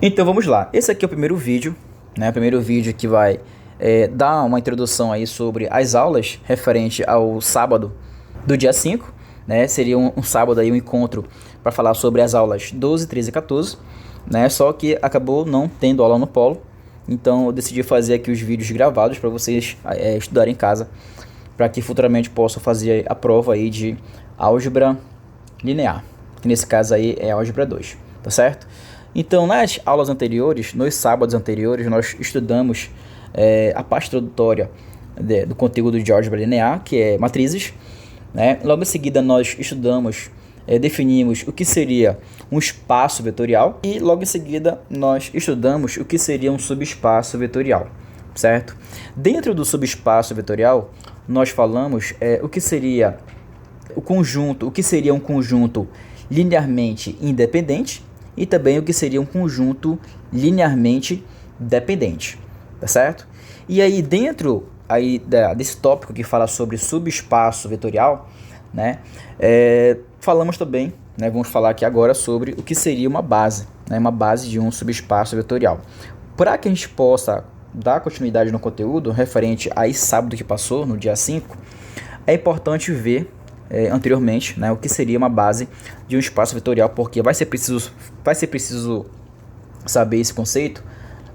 Então vamos lá, esse aqui é o primeiro vídeo, né? O primeiro vídeo que vai dar uma introdução aí sobre as aulas referente ao sábado do dia 5, né? Seria um sábado aí, um encontro para falar sobre as aulas 12, 13 e 14, né? Só que acabou não tendo aula no polo, então eu decidi fazer aqui os vídeos gravados para vocês estudarem em casa, para que futuramente possam fazer a prova aí de álgebra linear, que nesse caso aí é álgebra 2, tá certo? Então, nas aulas anteriores, nos sábados anteriores, nós estudamos a parte introdutória do conteúdo de álgebra linear, que é matrizes, né? Logo em seguida, nós estudamos, definimos o que seria um espaço vetorial e logo em seguida nós estudamos o que seria um subespaço vetorial, certo? Dentro do subespaço vetorial, nós falamos o que seria o conjunto, o que seria um conjunto linearmente independente e também o que seria um conjunto linearmente dependente, tá certo? E aí dentro aí desse tópico que fala sobre subespaço vetorial, né, falamos também, né, vamos falar aqui agora sobre o que seria uma base, né, uma base de um subespaço vetorial. Para que a gente possa dar continuidade no conteúdo referente a esse sábado que passou, no dia 5, é importante ver anteriormente, né, o que seria uma base de um espaço vetorial, porque vai ser preciso saber esse conceito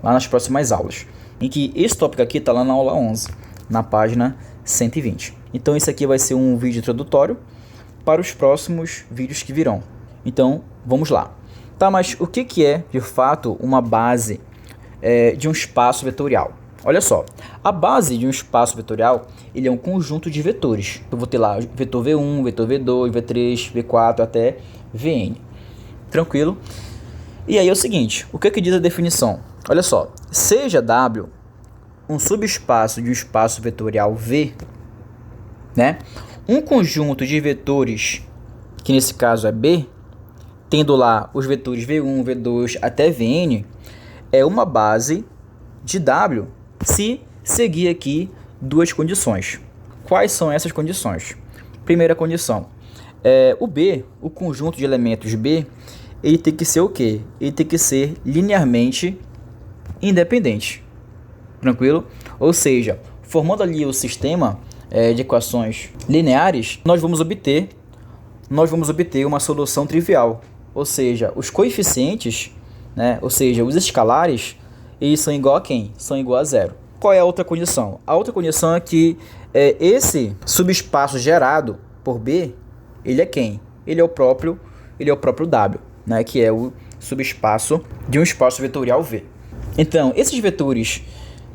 lá nas próximas aulas, em que esse tópico aqui está lá na aula 11, na página 120. Então esse aqui vai ser um vídeo introdutório para os próximos vídeos que virão. Então vamos lá. Tá, mas o que é de fato uma base de um espaço vetorial? Olha só, a base de um espaço vetorial, ele é um conjunto de vetores. Eu vou ter lá vetor V1, vetor V2, V3, V4 até Vn. Tranquilo? E aí é o seguinte, o que diz a definição? Olha só, seja W um subespaço de um espaço vetorial V, né? Um conjunto de vetores, que nesse caso é B, tendo lá os vetores V1, V2 até Vn, é uma base de W se seguir aqui duas condições. Quais são essas condições? Primeira condição, o B, o conjunto de elementos B, ele tem que ser o quê? Ele tem que ser linearmente independente. Tranquilo? Ou seja, formando ali o sistema de equações lineares, nós vamos obter uma solução trivial. Ou seja, os coeficientes, né, ou seja, os escalares, eles são igual a quem? São igual a zero. Qual é a outra condição? A outra condição é que esse subespaço gerado por B, ele é quem? Ele é o próprio W, né, que é o subespaço de um espaço vetorial V. Então, esses vetores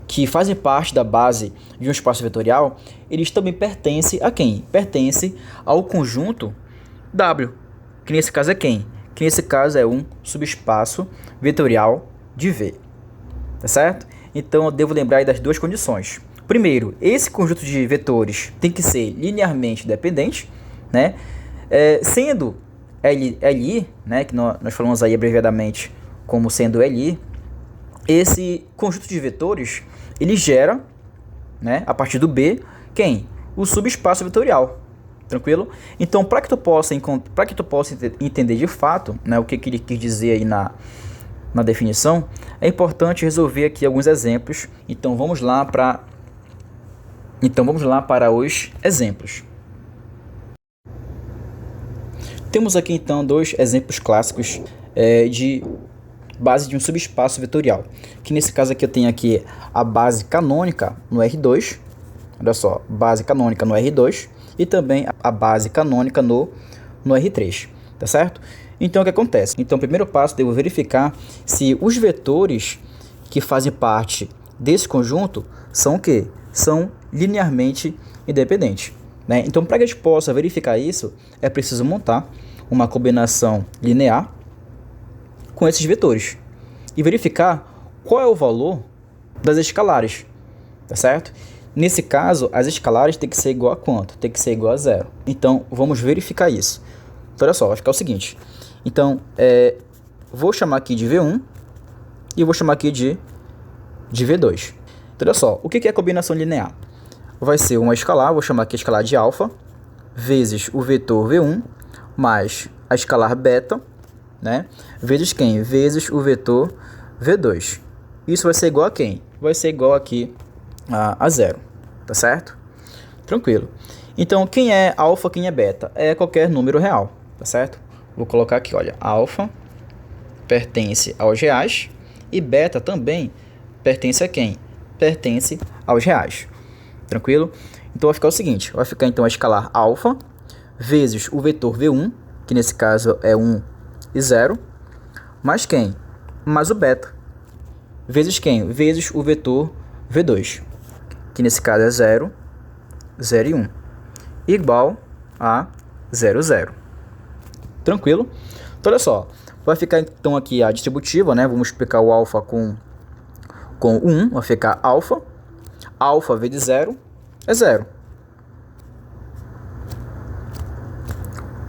que fazem parte da base de um espaço vetorial, eles também pertencem a quem? Pertencem ao conjunto W, que nesse caso é quem? Que nesse caso é um subespaço vetorial de V. Tá certo? Então eu devo lembrar aí das duas condições. Primeiro, esse conjunto de vetores tem que ser linearmente dependente, né? Sendo Li, né, que nós falamos aí abreviadamente como sendo Li, esse conjunto de vetores, ele gera, né, a partir do B, quem? O subespaço vetorial. Tranquilo? Então, para que tu possa entender de fato, né, o que ele quis dizer aí na definição, é importante resolver aqui alguns exemplos. Então vamos lá para os exemplos. Temos aqui então dois exemplos clássicos de base de um subespaço vetorial, que nesse caso aqui eu tenho aqui a base canônica no R2, olha só, base canônica no R2 e também a base canônica no R3, tá certo? Então o que acontece? Então o primeiro passo, devo verificar se os vetores que fazem parte desse conjunto são o quê? São linearmente independentes, né? Então para que a gente possa verificar isso, é preciso montar uma combinação linear com esses vetores e verificar qual é o valor das escalares, tá certo? Nesse caso, as escalares tem que ser igual a quanto? Tem que ser igual a zero. Então vamos verificar isso. Então, olha só, vai ficar o seguinte. Então, vou chamar aqui de V1 e vou chamar aqui de V2. Então, olha só, o que é a combinação linear? Vai ser uma escalar, vou chamar aqui a escalar de alfa, vezes o vetor V1, mais a escalar beta, né? Vezes quem? Vezes o vetor V2. Isso vai ser igual a quem? Vai ser igual aqui a 0, tá certo? Tranquilo. Então, quem é alfa, quem é beta? É qualquer número real, tá certo? Vou colocar aqui, olha, alfa pertence aos reais e beta também pertence a quem? Pertence aos reais. Tranquilo? Então vai ficar o seguinte, vai ficar então a escalar alfa vezes o vetor V1, que nesse caso é 1 e 0, mais quem? Mais o beta. Vezes quem? Vezes o vetor V2, que nesse caso é 0, 0 e 1, igual a 0, 0. Tranquilo? Então olha só, vai ficar então aqui a distributiva, né? Vamos explicar o alfa com 1, vai ficar alfa vezes 0 é 0.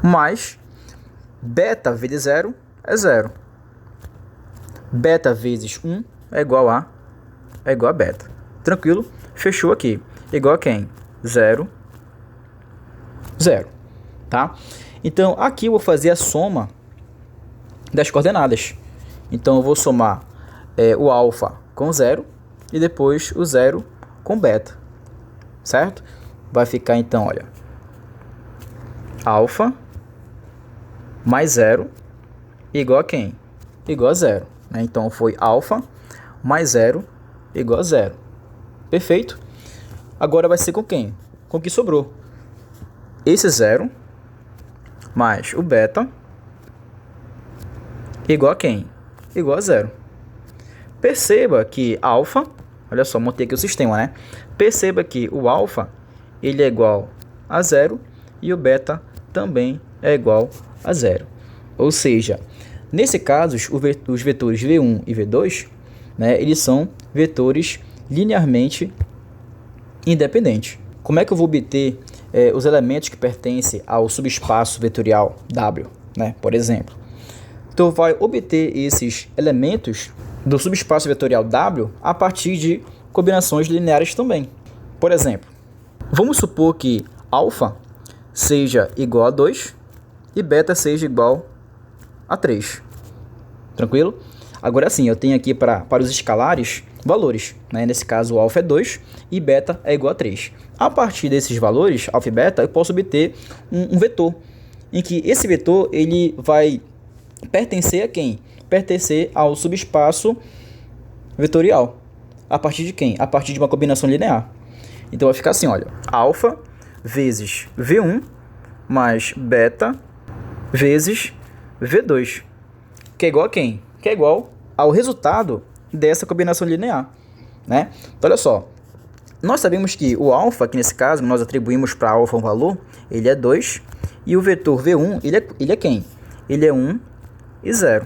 Mais beta vezes 0 é 0. Beta vezes 1 é igual a beta. Tranquilo? Fechou aqui. Igual a quem? 0, 0. Tá? Então, aqui eu vou fazer a soma das coordenadas. Então, eu vou somar o alfa com 0 e depois o 0 com beta. Certo? Vai ficar, então, olha, alfa mais 0 igual a quem? Igual a 0. Né? Então, foi alfa mais 0 igual a 0. Perfeito? Agora vai ser com quem? Com o que sobrou. Esse 0 mais o beta igual a quem? Igual a 0. Perceba que alfa, olha só, montei aqui o sistema, né? Perceba que o alfa ele é igual a 0 e o beta também é igual a 0. Ou seja, nesse caso, os vetores V1 e V2, né, eles são vetores linearmente independentes. Como é que eu vou obter os elementos que pertencem ao subespaço vetorial W, né, por exemplo? Então, vai obter esses elementos do subespaço vetorial W a partir de combinações lineares também. Por exemplo, vamos supor que alfa seja igual a 2 e beta seja igual a 3. Tranquilo? Agora sim, eu tenho aqui para os escalares valores. Né? Nesse caso, o alfa é 2 e beta é igual a 3. A partir desses valores, alfa e beta, eu posso obter um vetor, em que esse vetor ele vai pertencer a quem? Pertencer ao subespaço vetorial. A partir de quem? A partir de uma combinação linear. Então vai ficar assim, olha, alfa vezes V1 mais beta vezes V2, que é igual a quem? Que é igual ao resultado dessa combinação linear, né? Então olha só, nós sabemos que o alfa, que nesse caso nós atribuímos para alfa um valor, ele é 2, e o vetor V1, ele é quem? Ele é 1 e 0,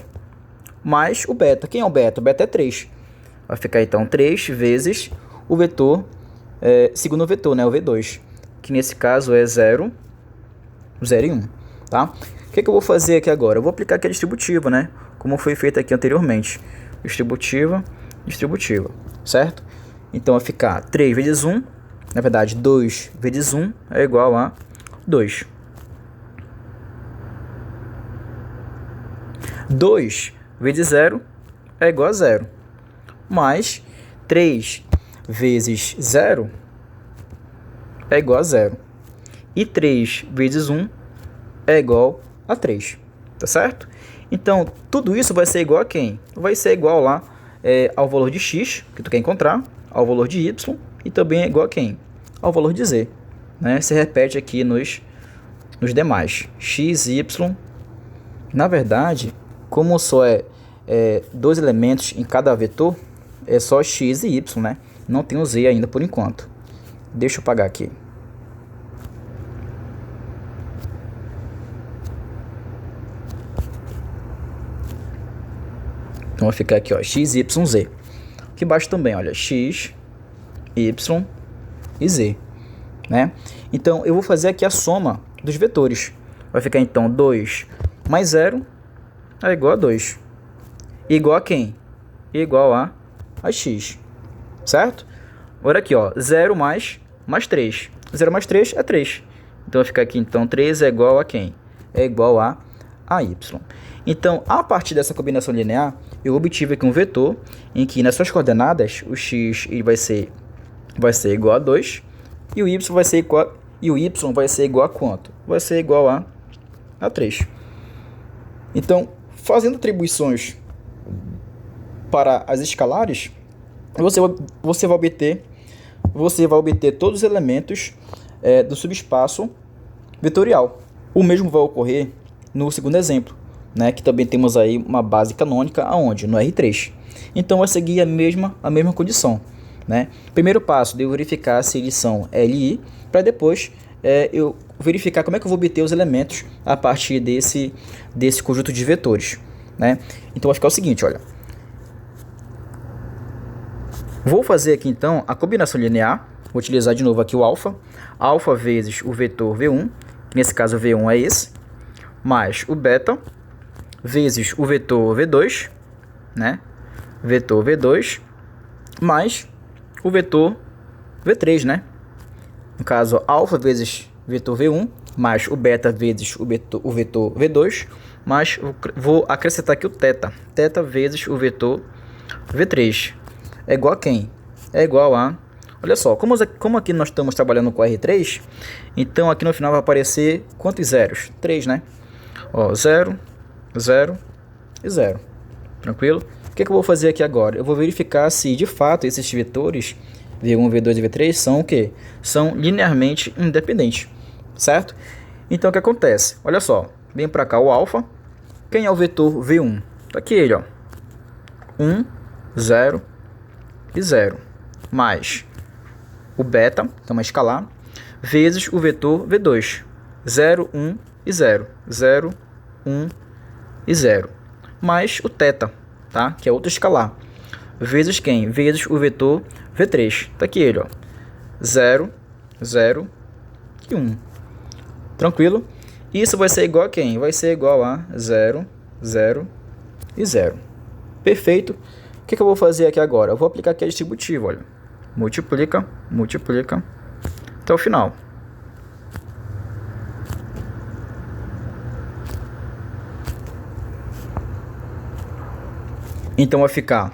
mais o beta. Quem é o beta? O beta é 3. Vai ficar então 3 vezes o vetor, segundo vetor, né, o V2, que nesse caso é 0, 0 e 1, tá? O que eu vou fazer aqui agora? Eu vou aplicar aqui a distributiva, né, como foi feito aqui anteriormente. Distributiva, distributiva, certo? Então vai ficar 3 vezes 1, na verdade 2 vezes 1 é igual a 2. 2 vezes 0 é igual a 0. Mais 3 vezes 0 é igual a 0. E 3 vezes 1 é igual a 3. Tá certo? Então, tudo isso vai ser igual a quem? Vai ser igual lá ao valor de x, que tu quer encontrar, ao valor de y, e também é igual a quem? Ao valor de z. Né? Se repete aqui nos demais. X, y. Na verdade, como só dois elementos em cada vetor, é só x e y, né? Não tem o z ainda por enquanto. Deixa eu apagar aqui. Então vai ficar aqui, ó, x, y, z. Aqui embaixo também, olha, x, y e z, né? Então eu vou fazer aqui a soma dos vetores. Vai ficar então 2 mais 0 é igual a 2. Igual a quem? Igual a x, certo? Agora aqui, ó, 0 mais 3. 0 mais 3 é 3. Então vai ficar aqui, então 3 é igual a quem? É igual a y. Então, a partir dessa combinação linear, eu obtive aqui um vetor em que nas suas coordenadas o x ele vai ser igual a 2 e o y vai ser igual a quanto? Vai ser igual a 3. Então, fazendo atribuições para as escalares, você vai obter todos os elementos do subespaço vetorial. O mesmo vai ocorrer no segundo exemplo, né, que também temos aí uma base canônica aonde? No R3. Então vai seguir a mesma condição, né? Primeiro passo de eu verificar se eles são LI, para depois eu verificar como é que eu vou obter os elementos a partir desse conjunto de vetores, né? Então vai ficar o seguinte, olha. Vou fazer aqui então a combinação linear, vou utilizar de novo aqui o alfa vezes o vetor V1, nesse caso o V1 é esse, mais o beta vezes o vetor V2, né? Vetor V2 mais o vetor V3, né? No caso, alfa vezes vetor V1 mais o beta vezes o vetor V2, mas vou acrescentar aqui o θ. θ vezes o vetor V3 é igual a quem? É igual a... Olha só, como aqui nós estamos trabalhando com R3, então aqui no final vai aparecer quantos zeros? 3, né? Ó, 0, 0 e 0. Tranquilo? O que eu vou fazer aqui agora? Eu vou verificar se de fato esses vetores V1, V2 e V3 são o quê? São linearmente independentes, certo? Então o que acontece? Olha só, vem para cá o alfa. Quem é o vetor V1? Tá aqui ele, ó. 1, 0 e 0. Mais o beta, que é uma escalar, vezes o vetor V2. 0, 1 e 0. 0, 1 e 0. Mais o θ, tá? Que é outro escalar. Vezes quem? Vezes o vetor V3. Tá aqui ele, ó. 0, 0 e 1. Tranquilo? Isso vai ser igual a quem? Vai ser igual a 0, 0 e 0. Perfeito. O que eu vou fazer aqui agora? Eu vou aplicar aqui a distributiva, olha. Multiplica, multiplica, até o final. Então vai ficar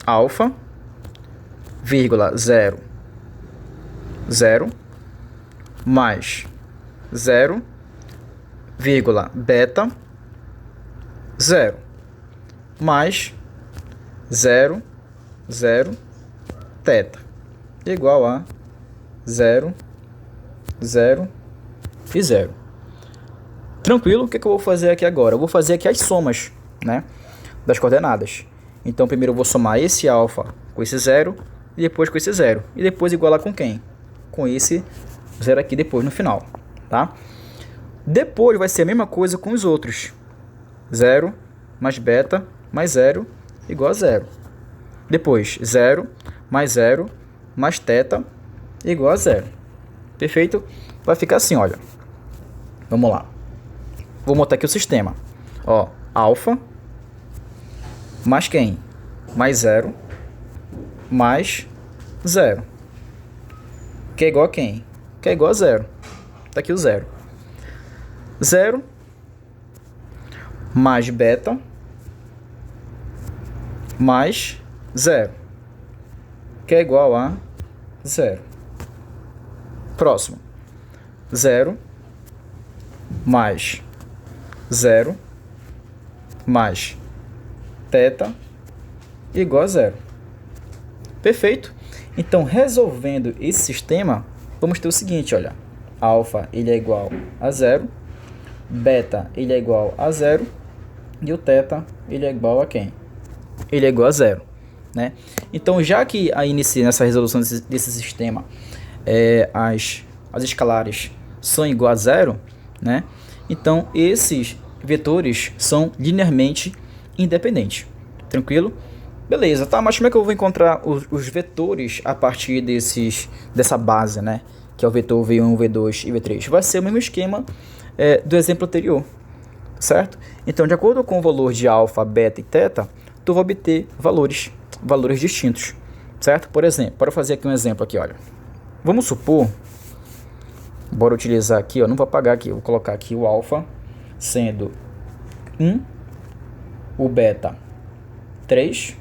alfa, vírgula 0, 0, mais 0, vírgula beta, 0, mais 0, 0, θ, igual a 0, 0 e 0. Tranquilo? O que eu vou fazer aqui agora? Eu vou fazer aqui as somas, né, das coordenadas. Então, primeiro eu vou somar esse alfa com esse 0, e depois com esse 0. E depois igualar com quem? Com esse 0 aqui depois no final, tá? Depois vai ser a mesma coisa com os outros. 0 mais beta mais 0 igual a 0. Depois, 0 mais θ igual a 0. Perfeito? Vai ficar assim, olha. Vamos lá. Vou montar aqui o sistema. Ó, alfa mais quem? Mais 0 mais 0. Que é igual a quem? Que é igual a 0. Tá aqui o 0. 0 mais beta mais 0. Que é igual a 0. Próximo. 0 mais 0 mais θ igual a 0. Perfeito? Então, resolvendo esse sistema, vamos ter o seguinte, olha. Alfa, ele é igual a 0. Beta, ele é igual a 0. E o θ, ele é igual a quem? Ele é igual a 0. Né? Então, já que aí nessa resolução desse sistema as escalares são igual a 0, né? Então esses vetores são linearmente independentes. Tranquilo? Beleza, tá? Mas como é que eu vou encontrar os vetores a partir dessa base, né? Que é o vetor V1, V2 e V3? Vai ser o mesmo esquema do exemplo anterior, certo? Então, de acordo com o valor de alfa, beta e θ, tu vai obter valores distintos, certo? Por exemplo, para fazer aqui um exemplo aqui, olha. Vamos supor, bora utilizar aqui, ó, não vou apagar aqui, vou colocar aqui o alfa sendo 1, o beta 3.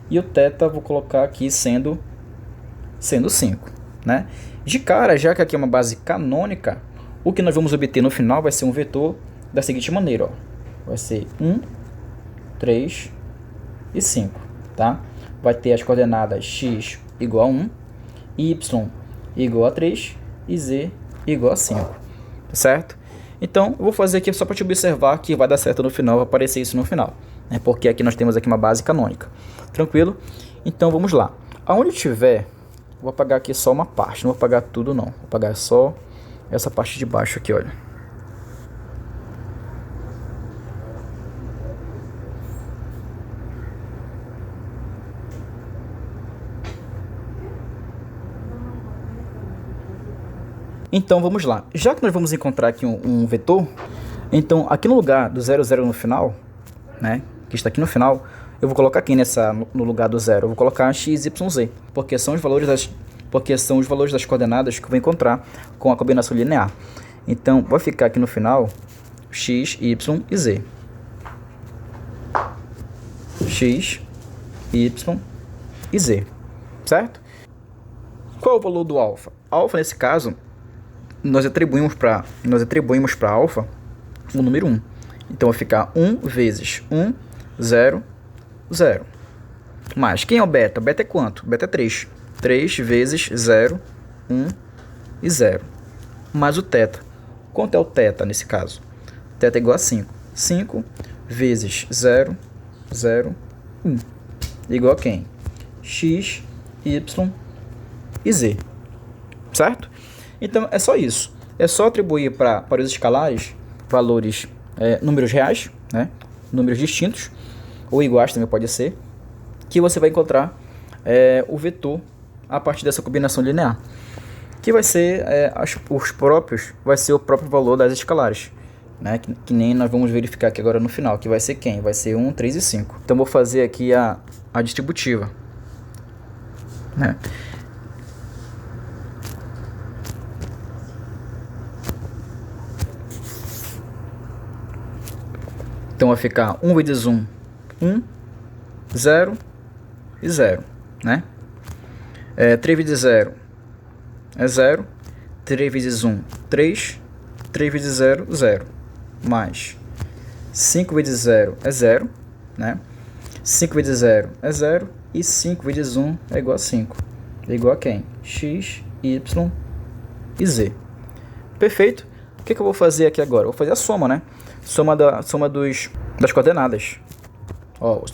E o θ vou colocar aqui sendo 5, né? De cara, já que aqui é uma base canônica, o que nós vamos obter no final vai ser um vetor da seguinte maneira, ó. Vai ser 1, 3 e 5, tá? Vai ter as coordenadas x igual a 1, y igual a 3 e z igual a 5, tá certo? Então, eu vou fazer aqui só para te observar que vai dar certo no final, vai aparecer isso no final, né? Porque aqui nós temos aqui uma base canônica. Tranquilo? Então, vamos lá. Aonde tiver, vou apagar aqui só uma parte, não vou apagar tudo não. Vou apagar só essa parte de baixo aqui, olha. Então, vamos lá. Já que nós vamos encontrar aqui um vetor, então, aqui no lugar do 0, 0 no final, né, que está aqui no final, eu vou colocar aqui no lugar do 0, eu vou colocar x, y, z, porque são os valores das coordenadas que eu vou encontrar com a combinação linear. Então, vai ficar aqui no final x, y e z. X, y e z, certo? Qual é o valor do alfa? Alfa, nesse caso, nós atribuímos para alfa o número 1. Então, vai ficar 1 vezes 1, 0, 0. Mas, quem é o beta? Beta é quanto? Beta é 3. 3 vezes 0, 1 e 0. Mais o θ. Quanto é o θ nesse caso? θ é igual a 5. 5 vezes 0, 0, 1. Igual a quem? X, y e z. Certo? Então, é só isso. É só atribuir para os escalares valores, números reais, né? Números distintos, ou iguais também pode ser, que você vai encontrar o vetor a partir dessa combinação linear, que vai ser vai ser o próprio valor das escalares, né? Que nem nós vamos verificar aqui agora no final, que vai ser quem? Vai ser 1, 3 e 5. Então, vou fazer aqui a distributiva, né? Então, vai ficar 1 vezes 1, 1, 0 e 0, né? 3 vezes 0 é 0. 3 vezes 1, 3. 3 vezes 0, 0. Mais 5 vezes 0 é 0, né? 5 vezes 0 é 0. E 5 vezes 1 é igual a 5. É igual a quem? X, y e z. Perfeito? O que eu vou fazer aqui agora? Eu vou fazer a soma, né? Soma das coordenadas. Ó, vou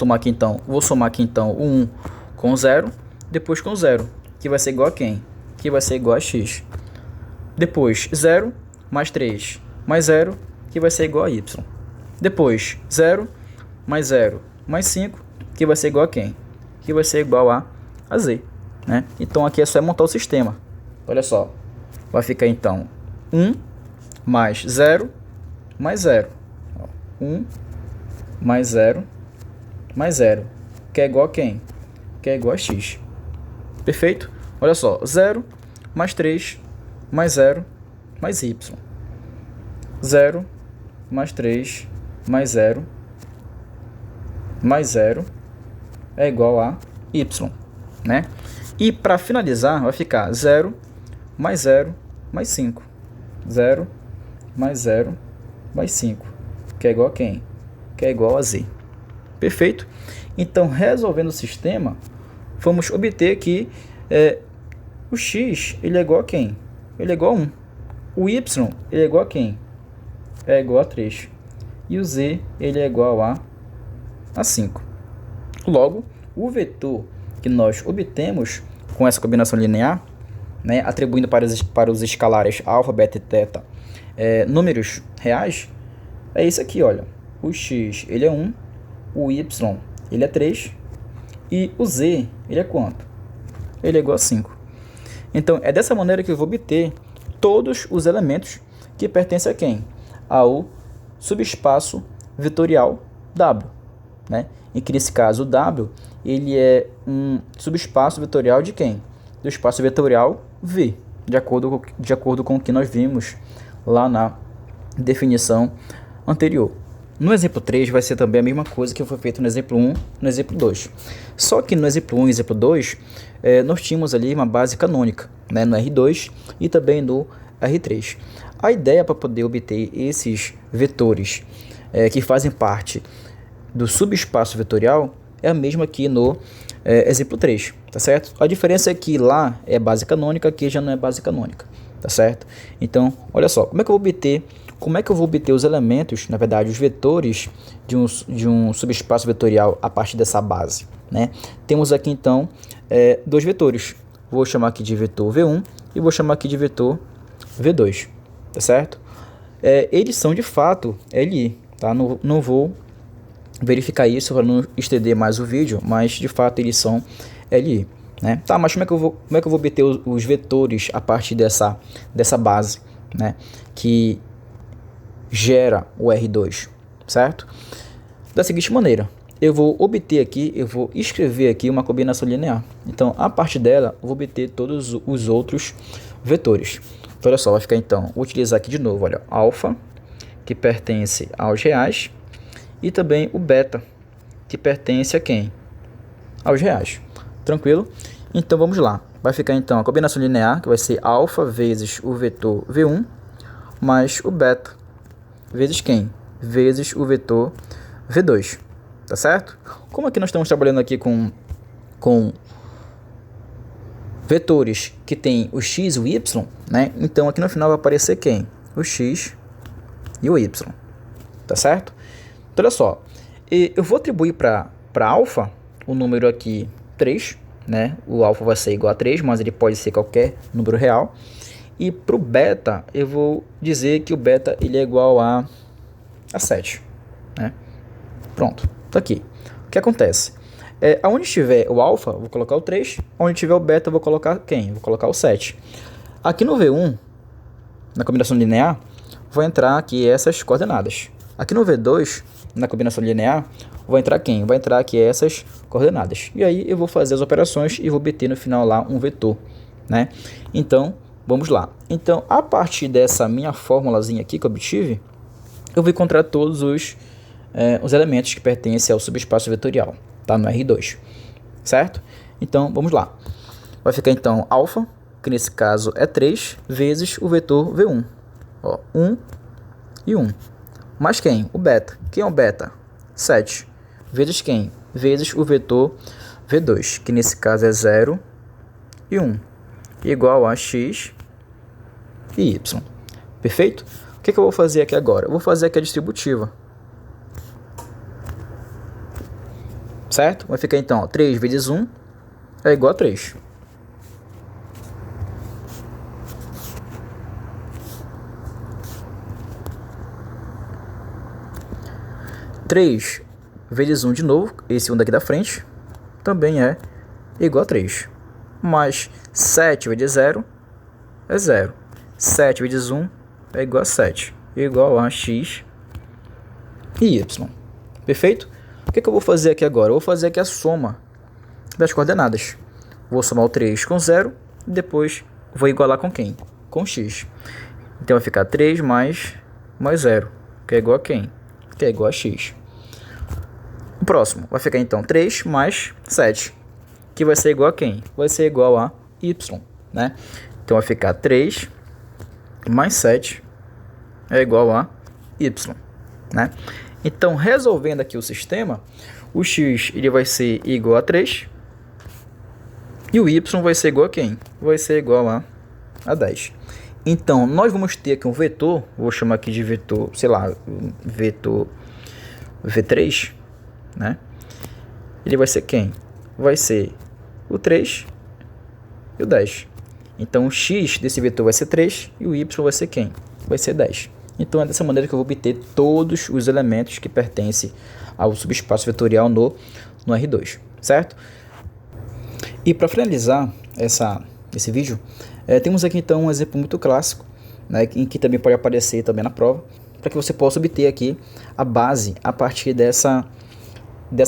somar aqui então o 1 com 0, depois com 0, que vai ser igual a quem? Que vai ser igual a x. Depois 0 mais 3 mais 0, que vai ser igual a y. Depois 0 mais 0 mais 5, que vai ser igual a quem? Que vai ser igual a z, né? Então aqui é só montar o sistema. Olha só, vai ficar então 1 mais 0 mais 0. 1 mais 0 mais 0, que é igual a quem? Que é igual a x. Perfeito? Olha só, 0 mais 3 mais 0 mais y. 0 mais 3 mais 0 mais 0 é igual a y, né? E para finalizar, vai ficar 0 mais 5. 0 mais 0 mais 5, que é igual a quem? Que é igual a z. Perfeito? Então, resolvendo o sistema, vamos obter que o x ele é igual a quem? Ele é igual a 1. O y ele é igual a quem? É igual a 3. E o z ele é igual a 5. Logo, o vetor que nós obtemos com essa combinação linear, né, atribuindo para os escalares alfa, beta e θ números reais, é isso aqui, olha. O x ele é 1, o y ele é 3 e o z ele é quanto? Ele é igual a 5. Então, é dessa maneira que eu vou obter todos os elementos que pertencem a quem? Ao subespaço vetorial W, né? Em que, nesse caso, o W ele é um subespaço vetorial de quem? Do espaço vetorial V, de acordo com o que nós vimos lá na definição anterior. No exemplo 3 vai ser também a mesma coisa que foi feito no exemplo 1, no exemplo 2. Só que no exemplo 1 e exemplo 2, nós tínhamos ali uma base canônica, né, no R2 e também no R3. A ideia para poder obter esses vetores que fazem parte do subespaço vetorial é a mesma aqui no exemplo 3, tá certo? A diferença é que lá é base canônica, aqui já não é base canônica, tá certo? Então, olha só, como é que eu vou obter os elementos, na verdade, os vetores de um subespaço vetorial a partir dessa base, né? Temos aqui, então, dois vetores. Vou chamar aqui de vetor V1 e vou chamar aqui de vetor V2, tá certo? Eles são, de fato, LI, tá? Não vou verificar isso para não estender mais o vídeo, mas, de fato, eles são LI, né? Tá, mas como é que eu vou obter os vetores a partir dessa base, né? Que gera o R2, certo? Da seguinte maneira, eu vou escrever aqui uma combinação linear. Então, a partir dela, eu vou obter todos os outros vetores. Então, olha só, vai ficar então, vou utilizar aqui de novo, olha, alfa, que pertence aos reais, e também o beta, que pertence a quem? Aos reais. Tranquilo? Então, vamos lá. Vai ficar então a combinação linear, que vai ser alfa vezes o vetor V1, mais o beta, vezes quem? Vezes o vetor V2, tá certo? Como aqui nós estamos trabalhando aqui com vetores que tem o x e o y, né? Então aqui no final vai aparecer quem? O x e o y, tá certo? Então olha só, eu vou atribuir para alfa o número aqui 3, né? O alfa vai ser igual a 3, mas ele pode ser qualquer número real. E para o beta, eu vou dizer que o beta ele é igual a 7, né? Pronto, tá aqui. O que acontece? Onde estiver o alfa, vou colocar o 3. Onde tiver o beta, vou colocar quem? Vou colocar o 7. Aqui no V1, na combinação linear, vou entrar aqui essas coordenadas. Aqui no V2, na combinação linear, vai entrar quem? Vai entrar aqui essas coordenadas. E aí eu vou fazer as operações e vou obter no final lá um vetor, né? Então, vamos lá. Então, a partir dessa minha formulazinha aqui que eu obtive, eu vou encontrar todos os elementos que pertencem ao subespaço vetorial, tá? No R2, certo? Então, vamos lá. Vai ficar, então, alfa, que nesse caso é 3, vezes o vetor V1. Ó, 1 e 1. Mais quem? O beta. Quem é o beta? 7. Vezes quem? Vezes o vetor V2, que nesse caso é 0 e 1. Igual a x e y. Perfeito? O que eu vou fazer aqui agora? Eu vou fazer aqui a distributiva. Certo? Vai ficar então, ó, 3 vezes 1 é igual a 3. Três vezes 1 de novo, esse 1 daqui da frente, também é igual a 3. Mais 7 vezes 0 é 0. 7 vezes 1 é igual a 7. Igual a x e y. Perfeito? O que eu vou fazer aqui agora? Eu vou fazer aqui a soma das coordenadas. Vou somar o 3 com 0 e depois vou igualar com quem? Com x. Então vai ficar 3 mais 0, que é igual a quem? Que é igual a x. O próximo vai ficar então 3 mais 7, que vai ser igual a quem? Vai ser igual a y, né? Então vai ficar 3 mais 7 é igual a y, né? Então, resolvendo aqui o sistema, o x ele vai ser igual a 3 e o y vai ser igual a quem? Vai ser igual a 10. Então, nós vamos ter aqui um vetor, vou chamar aqui de vetor, sei lá, vetor V3, né? Ele vai ser quem? Vai ser o 3 e o 10. Então, o x desse vetor vai ser 3 e o y vai ser quem? Vai ser 10. Então, é dessa maneira que eu vou obter todos os elementos que pertencem ao subespaço vetorial no R2, certo? E para finalizar esse vídeo, temos aqui então um exemplo muito clássico, né, em que também pode aparecer também na prova, para que você possa obter aqui a base a partir dessa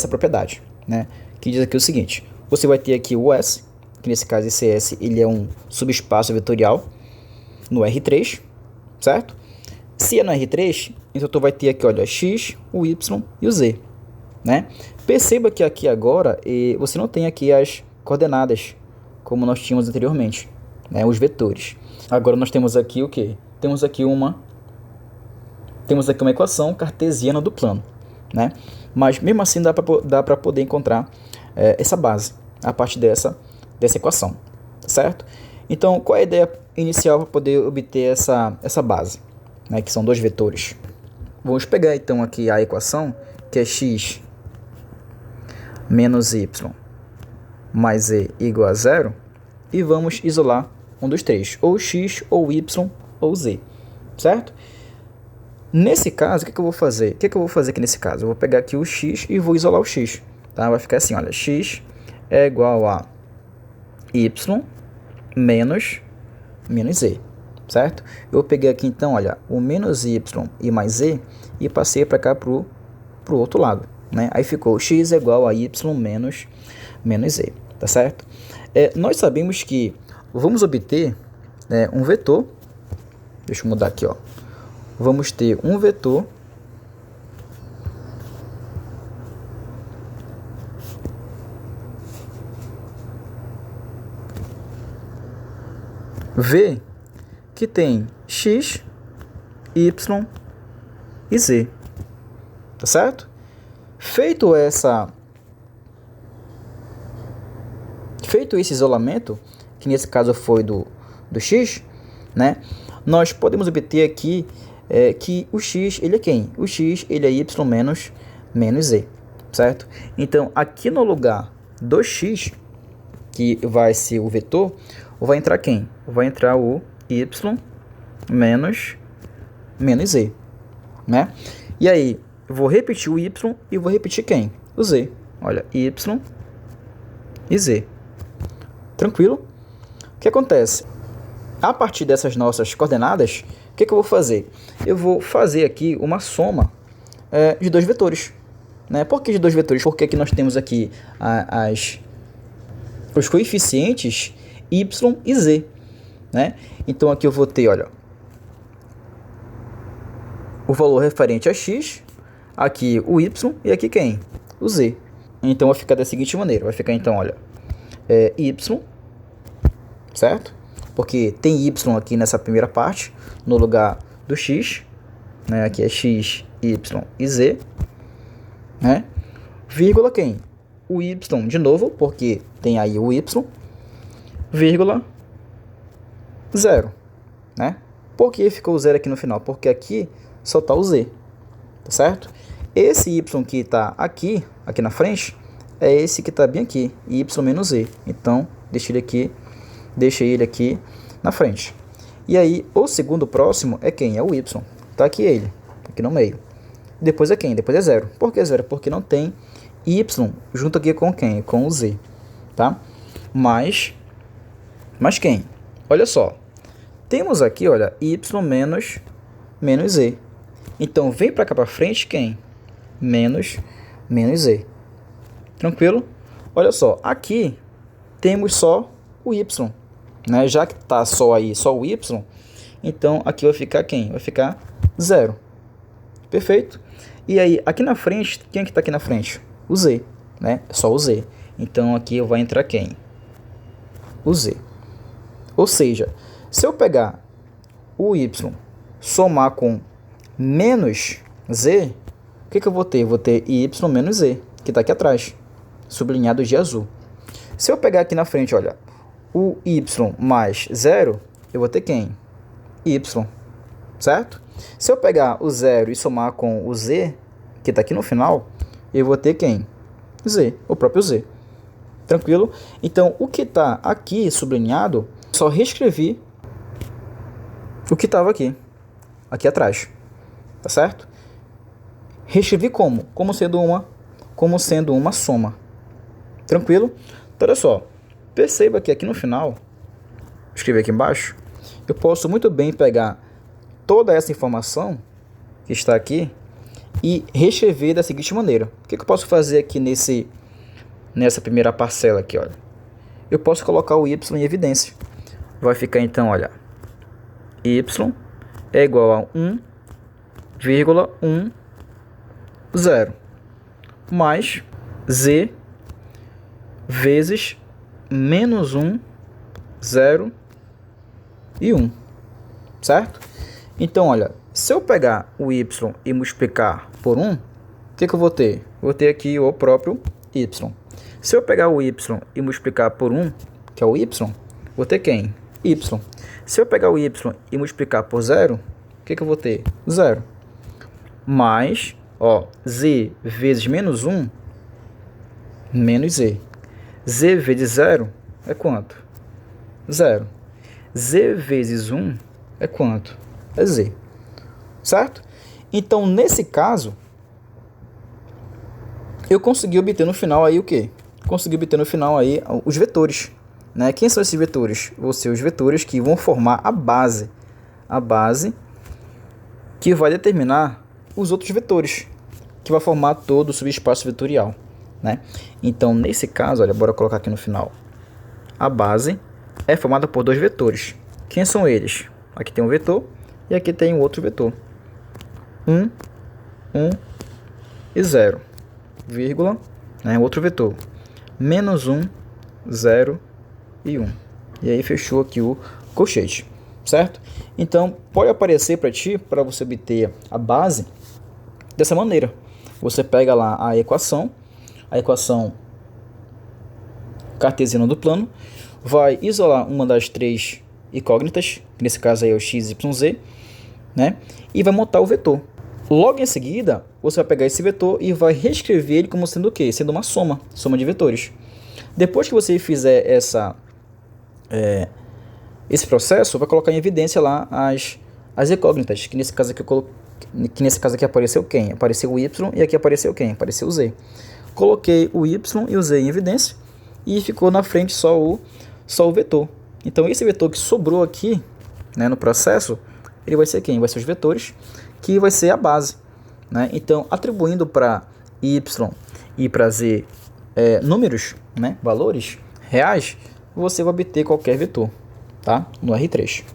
propriedade, né, que diz aqui o seguinte: você vai ter aqui o S, que nesse caso esse S ele é um subespaço vetorial no R3, certo? Se é no R3, Então tu vai ter aqui, olha, x, o y e o z, né? Perceba que aqui agora você não tem aqui as coordenadas, como nós tínhamos anteriormente, né? Os vetores. Agora nós temos aqui o quê? Temos aqui uma equação cartesiana do plano, né? Mas mesmo assim dá para poder encontrar essa base a partir dessa equação, certo? Então, qual é a ideia inicial para poder obter essa base, né? Que são dois vetores. Vamos pegar então aqui a equação, que é x menos y mais z igual a 0, e vamos isolar um dos três, ou x, ou y, ou z, certo? Nesse caso, o que eu vou fazer? O que eu vou fazer aqui nesse caso? Eu vou pegar aqui o x e vou isolar o x, tá? Vai ficar assim, olha, x é igual a y menos z, certo? Eu peguei aqui então, olha, o menos y e mais z e passei para cá pro outro lado, né? Aí ficou x é igual a y menos z, tá certo? Nós sabemos que vamos obter um vetor, deixa eu mudar aqui, ó. Vamos ter um vetor V que tem x, y e z, tá certo? Feito esse isolamento, que nesse caso foi do x, né? Nós podemos obter aqui que o x, ele é quem? O x, ele é y menos z, certo? Então, aqui no lugar do x, que vai ser o vetor, vai entrar quem? Vai entrar o y menos z, né? E aí, eu vou repetir o y e vou repetir quem? O z. Olha, y e z. Tranquilo? O que acontece? A partir dessas nossas coordenadas, o que eu vou fazer? Eu vou fazer aqui uma soma de dois vetores, né? Por que de dois vetores? Porque aqui nós temos aqui os coeficientes y e z, né? Então aqui eu vou ter, olha, o valor referente a x, aqui o y e aqui quem? O z. Então vai ficar da seguinte maneira, vai ficar então, olha, y, certo? Porque tem y aqui nessa primeira parte, no lugar do x, né? Aqui é x, y e z, né? Vírgula quem? O y de novo, porque tem aí o y, vírgula 0, né? Por que ficou o 0 aqui no final? Porque aqui só está o z, tá certo? Esse y que está aqui na frente, é esse que está bem aqui, y menos z. Então, deixei ele aqui na frente. E aí, o segundo próximo é quem? É o y. Tá aqui ele, aqui no meio. Depois é quem? Depois é 0. Por que 0? Porque não tem y junto aqui com quem? Com o z, tá? Mas quem? Olha só. Temos aqui, olha, y menos z. Então, vem para cá para frente quem? Menos z. Tranquilo? Olha só, aqui temos só o y, né? Já que tá só aí, só o y, então aqui vai ficar quem? Vai ficar 0. Perfeito? E aí, aqui na frente, quem é que está aqui na frente? O z, né? Só o z. Então aqui vai entrar quem? O z. Ou seja, se eu pegar o y, somar com menos z, o que eu vou ter? Eu vou ter y menos z, que está aqui atrás, sublinhado de azul. Se eu pegar aqui na frente, olha, o y mais 0, eu vou ter quem? Y, certo? Se eu pegar o 0 e somar com o z, que está aqui no final, eu vou ter quem? Z, o próprio z. Tranquilo? Então, o que está aqui sublinhado, só reescrevi o que estava aqui atrás, tá certo? Reescrevi como? Como sendo uma soma. Tranquilo? Então, olha só. Perceba que aqui no final, vou escrever aqui embaixo, eu posso muito bem pegar toda essa informação que está aqui e reescrever da seguinte maneira. O que eu posso fazer aqui nessa primeira parcela aqui, olha? Eu posso colocar o y em evidência. Vai ficar então, olha, y é igual a 1 vírgula 1, 0, mais z vezes menos 1, 0 e 1, certo? Então, olha, se eu pegar o y e multiplicar por 1, o que eu vou ter? Vou ter aqui o próprio y. Se eu pegar o y e multiplicar por 1, que é o y, vou ter quem? Y. Se eu pegar o y e multiplicar por 0, o que eu vou ter? 0. Mais, ó, z vezes menos 1, menos z. Z vezes 0 é quanto? 0. Z vezes 1 é quanto? É z. Certo? Então, nesse caso, eu consegui obter no final aí o quê? Consegui obter no final aí os vetores. Né? Quem são esses vetores? Vão ser os vetores que vão formar a base. A base que vai determinar os outros vetores, que vai formar todo o subespaço vetorial. Né? Então, nesse caso, olha, bora colocar aqui no final. A base é formada por dois vetores. Quem são eles? Aqui tem um vetor e aqui tem um outro vetor. 1 e 0, vírgula, né, outro vetor. Menos 1, 0 e 1. E aí fechou aqui o colchete, certo? Então, pode aparecer para ti, para você obter a base, dessa maneira. Você pega lá a equação cartesiana do plano, vai isolar uma das três incógnitas, que nesse caso aí é o x, y, z, né? E vai montar o vetor. Logo em seguida, você vai pegar esse vetor e vai reescrever ele como sendo o quê? Sendo uma soma de vetores. Depois que você fizer esse processo, vai colocar em evidência lá as incógnitas, que nesse caso aqui apareceu quem? Apareceu o y e aqui apareceu quem? Apareceu o z. Coloquei o y e o z em evidência e ficou na frente só o vetor. Então, esse vetor que sobrou aqui, né, no processo, ele vai ser quem? Vai ser os vetores, que vai ser a base. Né? Então, atribuindo para y e para z números, né, valores reais, você vai obter qualquer vetor, tá? No R3.